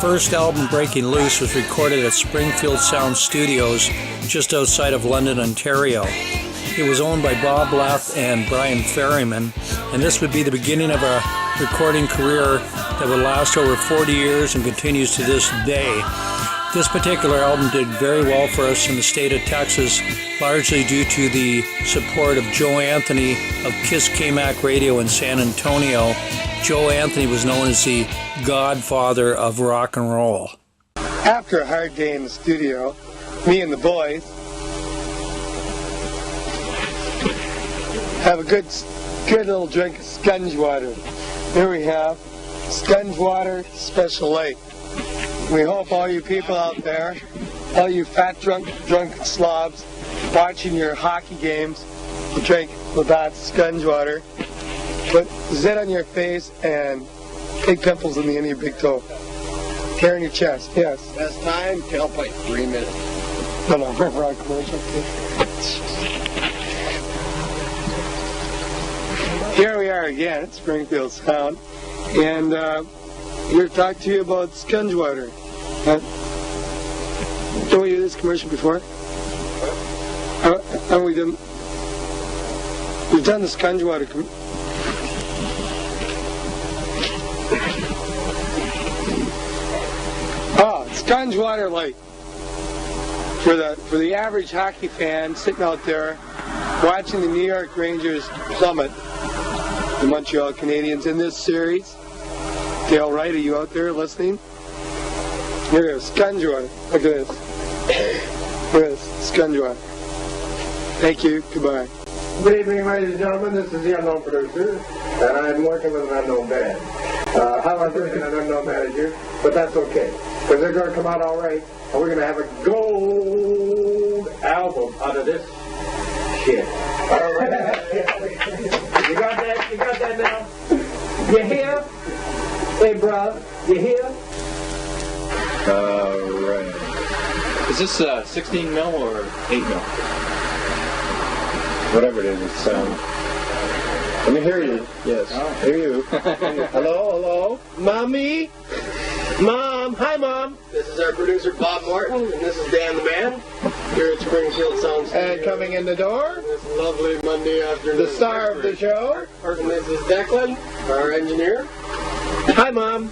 first album, Breaking Loose, was recorded at Springfield Sound Studios just outside of London, Ontario. It was owned by Bob Lath and Brian Ferryman, and this would be the beginning of a recording career that would last over 40 years and continues to this day. This particular album did very well for us in the state of Texas, largely due to the support of Joe Anthony of Kiss K-Mac Radio in San Antonio. Joe Anthony was known as the godfather of rock and roll. After a hard day in the studio, me and the boys have a good little drink of sponge water. Here we have sponge water special light. We hope all you people out there, all you fat drunk slobs watching your hockey games, you drink Labatt's sponge water, put zit on your face and big pimples in the end of your big toe. Hair in your chest, yes. Best time to help like 3 minutes. No, we're on commercial. Here we are again at Springfield Sound, and here to talk to you about sponge water. Don't we do this commercial before? Haven't we done? We've done the sponge water. Sponge water light for the average hockey fan sitting out there watching the New York Rangers plummet the Montreal Canadiens in this series. Dale Wright, are you out there listening? Here it is, sponge water. Look at this. Look at this, sponge water. Thank you. Goodbye. Good evening, ladies and gentlemen. This is the Unknown Producer, and I'm working with an unknown band. How I'm working an unknown manager, but that's okay, because they're going to come out all right, and we're going to have a gold album out of this shit. All right. You got that? You got that now? You hear? Hey, bro, you hear? All right. Is this 16 mil or 8 mil? Whatever it is, it's let me hear you. Yes. Oh. Hear you. Hello? Mommy? Mom? Hi, Mom. This is our producer, Bob Morton, and this is Dan the Man, here at Springfield Sound. And coming in the door, this lovely Monday afternoon. the star of the show. And this is Declan, our engineer. Hi, Mom.